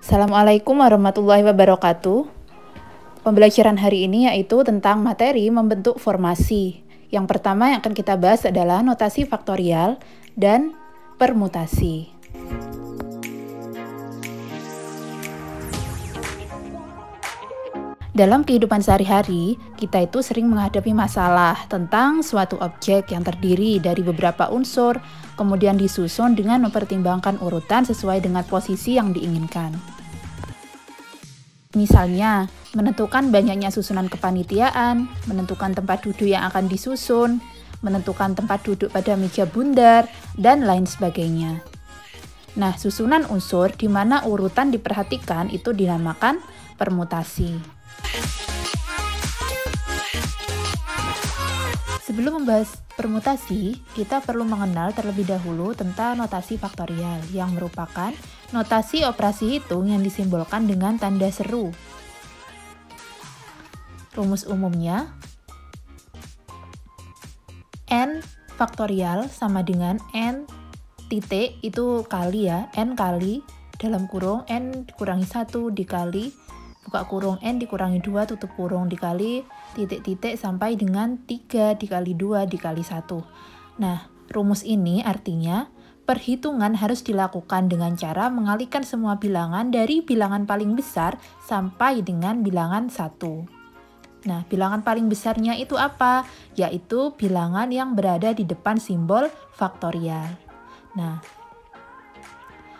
Assalamualaikum warahmatullahi wabarakatuh. Pembelajaran hari ini yaitu tentang materi membentuk formasi. Yang pertama yang akan kita bahas adalah notasi faktorial dan permutasi. Dalam kehidupan sehari-hari, kita itu sering menghadapi masalah tentang suatu objek yang terdiri dari beberapa unsur, kemudian disusun dengan mempertimbangkan urutan sesuai dengan posisi yang diinginkan. Misalnya, menentukan banyaknya susunan kepanitiaan, menentukan tempat duduk yang akan disusun, menentukan tempat duduk pada meja bundar, dan lain sebagainya. Nah, susunan unsur di mana urutan diperhatikan itu dinamakan permutasi. Sebelum membahas permutasi, kita perlu mengenal terlebih dahulu tentang notasi faktorial yang merupakan notasi operasi hitung yang disimbolkan dengan tanda seru. Rumus umumnya, n faktorial sama dengan n titik itu kali ya, n kali dalam kurung n dikurangi 1 dikali buka kurung n dikurangi 2 tutup kurung dikali titik-titik sampai dengan 3 dikali 2 dikali 1. Nah, rumus ini artinya perhitungan harus dilakukan dengan cara mengalihkan semua bilangan dari bilangan paling besar sampai dengan bilangan 1. Nah, bilangan paling besarnya itu apa? Yaitu bilangan yang berada di depan simbol faktorial. Nah,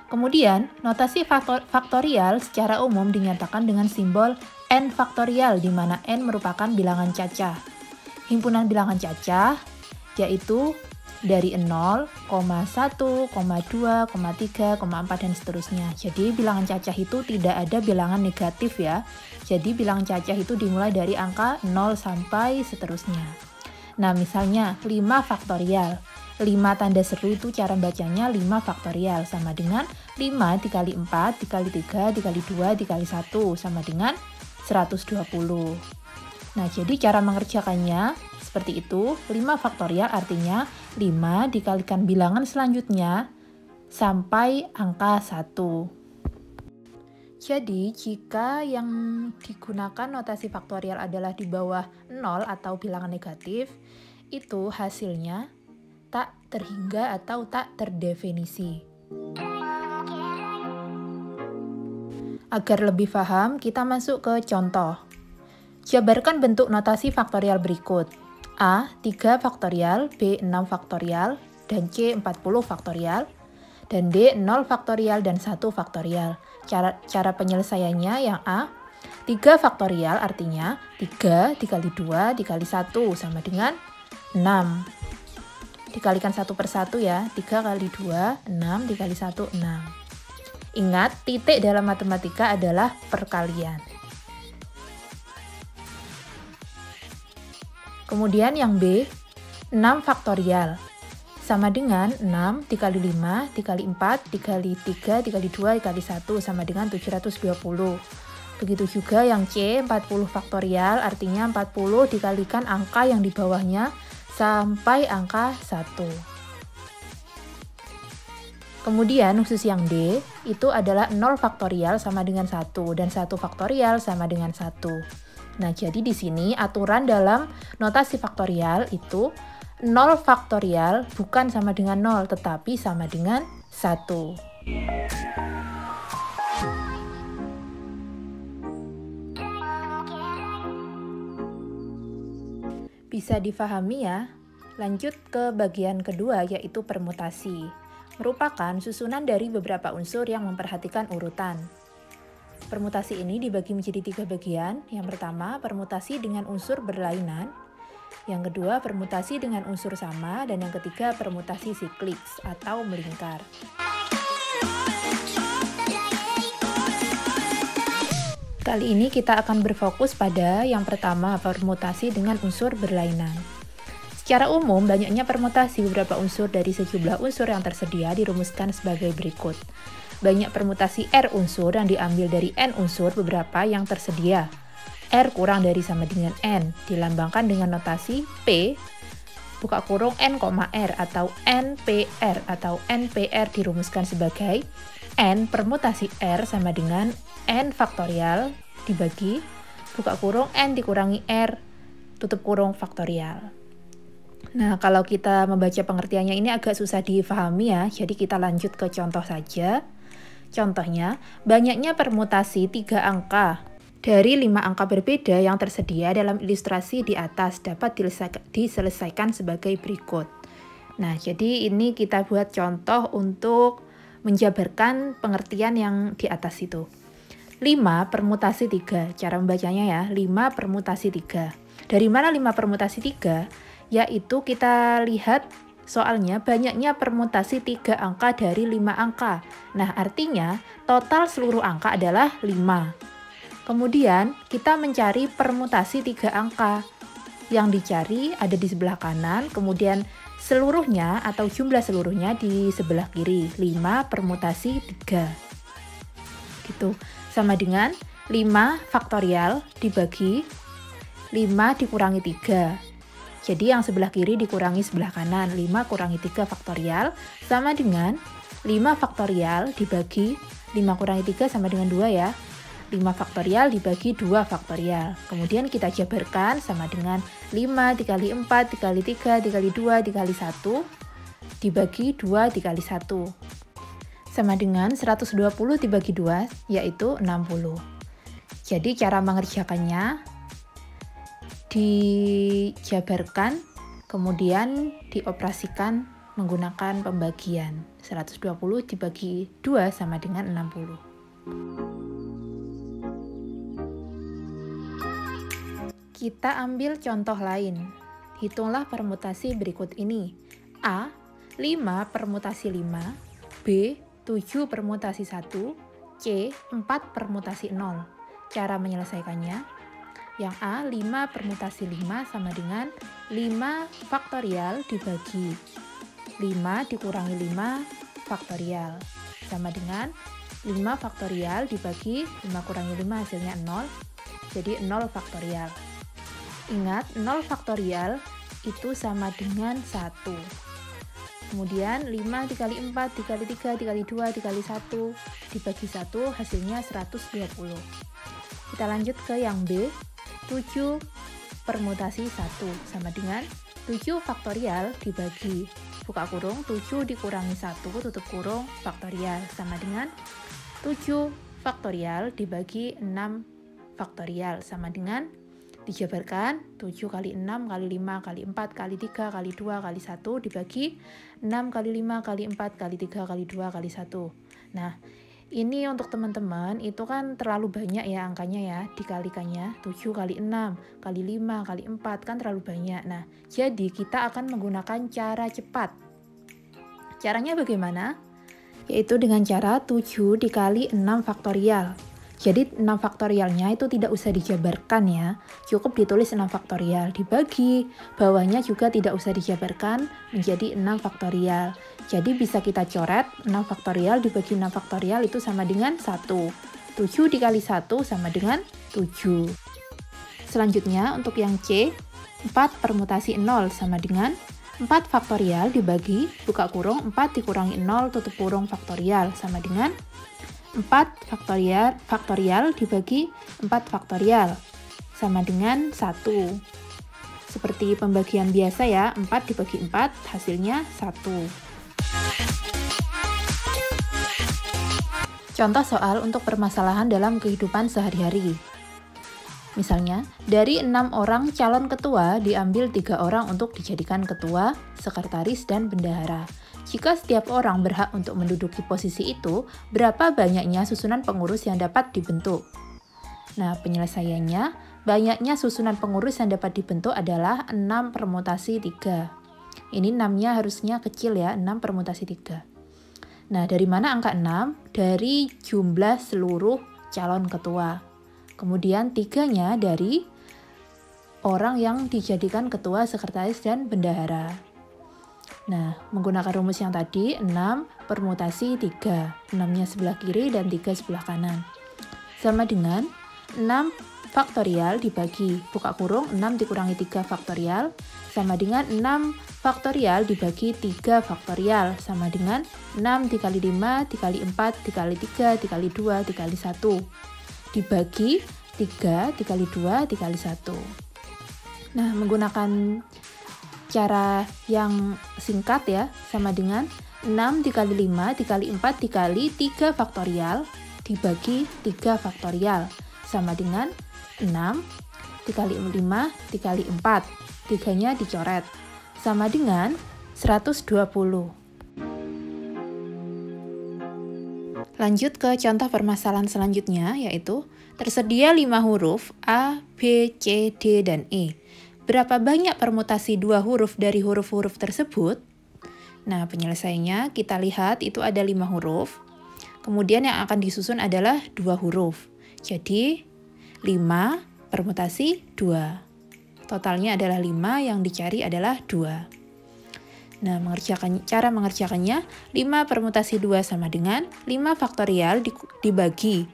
kemudian, notasi faktorial secara umum dinyatakan dengan simbol n faktorial, di mana n merupakan bilangan cacah. Himpunan bilangan cacah yaitu dari 0, 1, 2, 3, 4, dan seterusnya. Jadi, bilangan cacah itu tidak ada bilangan negatif ya. Jadi, bilangan cacah itu dimulai dari angka 0 sampai seterusnya. Nah, misalnya 5 faktorial. 5 tanda seru itu cara bacanya 5 faktorial sama dengan 5 dikali 4 dikali 3 dikali 2 dikali 1 sama dengan 120. Nah, jadi cara mengerjakannya seperti itu. 5 faktorial artinya 5 dikalikan bilangan selanjutnya sampai angka 1. Jadi, jika yang digunakan notasi faktorial adalah di bawah 0 atau bilangan negatif, itu hasilnya tak terhingga atau tak terdefinisi. Agar lebih paham, kita masuk ke contoh. Jabarkan bentuk notasi faktorial berikut. A. 3 faktorial, B. 6 faktorial, dan C. 40 faktorial, dan D. 0 faktorial dan 1 faktorial. Cara penyelesaiannya yang A. 3 faktorial artinya 3 dikali 2 dikali 1 sama dengan 6. Dikalikan 1 per 1 ya, 3 kali 2, 6 dikali 1, 6. Ingat, titik dalam matematika adalah perkalian. Kemudian yang B, 6 faktorial. Sama dengan 6 dikali 5, dikali 4, dikali 3, dikali 2, dikali 1, sama dengan 720. Begitu juga yang C, 40 faktorial, artinya 40 dikalikan angka yang di bawahnya, sampai angka 1. Kemudian khusus yang D, itu adalah 0 faktorial sama dengan 1, dan 1 faktorial sama dengan 1. Nah, jadi di sini aturan dalam notasi faktorial itu 0 faktorial bukan sama dengan 0, tetapi sama dengan 1. Bisa difahami ya? Lanjut ke bagian kedua yaitu permutasi. Merupakan susunan dari beberapa unsur yang memperhatikan urutan. Permutasi ini dibagi menjadi 3 bagian. Yang pertama, permutasi dengan unsur berlainan. Yang kedua, permutasi dengan unsur sama. Dan yang ketiga, permutasi siklik atau melingkar. Kali ini kita akan berfokus pada yang pertama, permutasi dengan unsur berlainan. Secara umum, banyaknya permutasi beberapa unsur dari sejumlah unsur yang tersedia dirumuskan sebagai berikut. Banyak permutasi R unsur yang diambil dari N unsur beberapa yang tersedia. R kurang dari sama dengan N, dilambangkan dengan notasi P buka kurung N, R atau NPR atau NPR dirumuskan sebagai N permutasi R sama dengan N faktorial dibagi buka kurung N dikurangi R tutup kurung faktorial. Nah, kalau kita membaca pengertiannya ini agak susah difahami ya, jadi kita lanjut ke contoh saja. Contohnya, banyaknya permutasi 3 angka dari 5 angka berbeda yang tersedia dalam ilustrasi di atas dapat diselesaikan sebagai berikut. Nah, jadi ini kita buat contoh untuk menjabarkan pengertian yang di atas itu. 5 permutasi 3, cara membacanya ya, 5 permutasi 3. Dari mana 5 permutasi 3? Yaitu kita lihat soalnya banyaknya permutasi 3 angka dari 5 angka. Nah, artinya total seluruh angka adalah 5. Kemudian kita mencari permutasi 3 angka. Yang dicari ada di sebelah kanan, kemudian seluruhnya atau jumlah seluruhnya di sebelah kiri. 5 permutasi 3. Gitu. Sama dengan 5 faktorial dibagi 5 dikurangi 3. Jadi yang sebelah kiri dikurangi sebelah kanan, 5 kurangi 3 faktorial sama dengan 5 faktorial dibagi 5 kurangi 3 sama dengan 2 ya. 5 faktorial dibagi 2 faktorial. Kemudian kita jabarkan sama dengan 5 dikali 4 dikali 3 dikali 2 dikali 1 dibagi 2 dikali 1. Sama dengan 120 dibagi 2 yaitu 60. Jadi cara mengerjakannya dijabarkan, kemudian dioperasikan menggunakan pembagian. 120 dibagi 2 sama dengan 60. Kita ambil contoh lain. Hitunglah permutasi berikut ini. A, 5 permutasi 5. B, 7 permutasi 1. C, 4 permutasi 0. Cara menyelesaikannya. Yang A, 5 permutasi 5 sama dengan 5 faktorial dibagi 5 dikurangi 5 faktorial. Sama dengan 5 faktorial dibagi 5 kurangi 5 hasilnya 0. Jadi 0 faktorial. Ingat, 0 faktorial itu sama dengan 1. Kemudian 5 dikali 4 dikali 3 dikali 2 dikali 1 dibagi 1 hasilnya 120. Kita lanjut ke yang B. 7 permutasi 1 sama dengan 7 faktorial dibagi buka kurung 7 dikurangi 1 tutup kurung faktorial sama dengan 7 faktorial dibagi 6 faktorial sama dengan dijabarkan 7 kali 6 kali 5 kali 4 kali 3 kali 2 kali 1 dibagi 6 kali 5 kali 4 kali 3 kali 2 kali 1. Nah, ini untuk teman-teman itu kan terlalu banyak ya angkanya ya, dikalikannya 7 kali 6 kali 5 kali 4 kan terlalu banyak. Nah, jadi kita akan menggunakan cara cepat. Caranya bagaimana? Yaitu dengan cara 7 dikali 6 faktorial. Jadi 6 faktorialnya itu tidak usah dijabarkan ya, cukup ditulis 6 faktorial, dibagi, bawahnya juga tidak usah dijabarkan menjadi 6 faktorial. Jadi bisa kita coret 6 faktorial dibagi 6 faktorial itu sama dengan 1. 7 dikali 1 sama dengan 7. Selanjutnya untuk yang C, 4 permutasi 0 sama dengan 4 faktorial dibagi, buka kurung, 4 dikurangi 0 tutup kurung faktorial sama dengan 4 faktorial dibagi 4 faktorial sama dengan 1. Seperti pembagian biasa ya, 4 dibagi 4 hasilnya 1. Contoh soal untuk permasalahan dalam kehidupan sehari-hari. Misalnya, dari 6 orang calon ketua diambil 3 orang untuk dijadikan ketua, sekretaris, dan bendahara. Jika setiap orang berhak untuk menduduki posisi itu, berapa banyaknya susunan pengurus yang dapat dibentuk? Nah, penyelesaiannya, banyaknya susunan pengurus yang dapat dibentuk adalah 6 permutasi 3. Ini 6-nya harusnya kecil ya, 6 permutasi 3. Nah, dari mana angka 6? Dari jumlah seluruh calon ketua. Kemudian 3-nya dari orang yang dijadikan ketua, sekretaris, dan bendahara. Nah, menggunakan rumus yang tadi, 6 permutasi 3. 6-nya sebelah kiri dan 3 sebelah kanan. Sama dengan 6 faktorial dibagi buka kurung 6 dikurangi 3 faktorial sama dengan 6 faktorial dibagi 3 faktorial sama dengan 6 dikali 5 dikali 4 dikali 3 dikali 2 dikali 1 dibagi 3 dikali 2 dikali 1. Nah, menggunakan cara yang singkat ya, sama dengan 6 dikali 5 dikali 4 dikali 3 faktorial dibagi 3 faktorial sama dengan 6 dikali 5 dikali 4, 3-nya dicoret, sama dengan 120. Lanjut ke contoh permasalahan selanjutnya, yaitu tersedia 5 huruf A, B, C, D, dan E. Berapa banyak permutasi 2 huruf dari huruf-huruf tersebut? Nah, penyelesaiannya kita lihat itu ada 5 huruf. Kemudian yang akan disusun adalah 2 huruf. Jadi, 5 permutasi 2. Totalnya adalah 5, yang dicari adalah 2. Nah, cara mengerjakannya, 5 permutasi 2 sama dengan 5 faktorial dibagi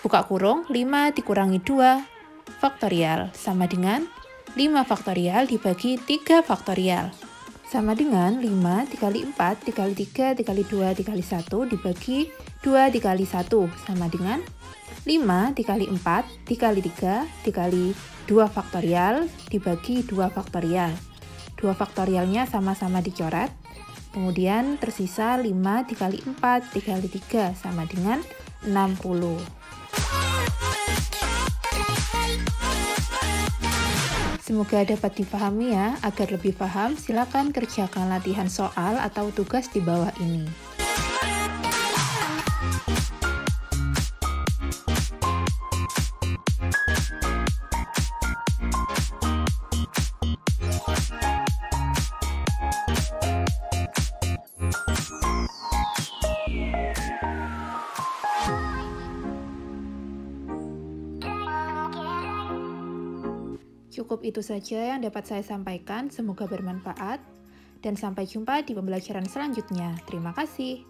buka kurung 5 dikurangi 2 faktorial sama dengan 5 faktorial dibagi 3 faktorial sama dengan 5 dikali 4 dikali 3 dikali 2 dikali 1 dibagi 2 dikali 1 sama dengan 5 dikali 4 dikali 3 dikali 2 faktorial dibagi 2 faktorial. 2 faktorialnya sama-sama dicoret. Kemudian tersisa 5 dikali 4 dikali 3 sama dengan 60. Semoga dapat dipahami ya. Agar lebih paham, silakan kerjakan latihan soal atau tugas di bawah ini. Cukup itu saja yang dapat saya sampaikan, semoga bermanfaat, dan sampai jumpa di pembelajaran selanjutnya. Terima kasih.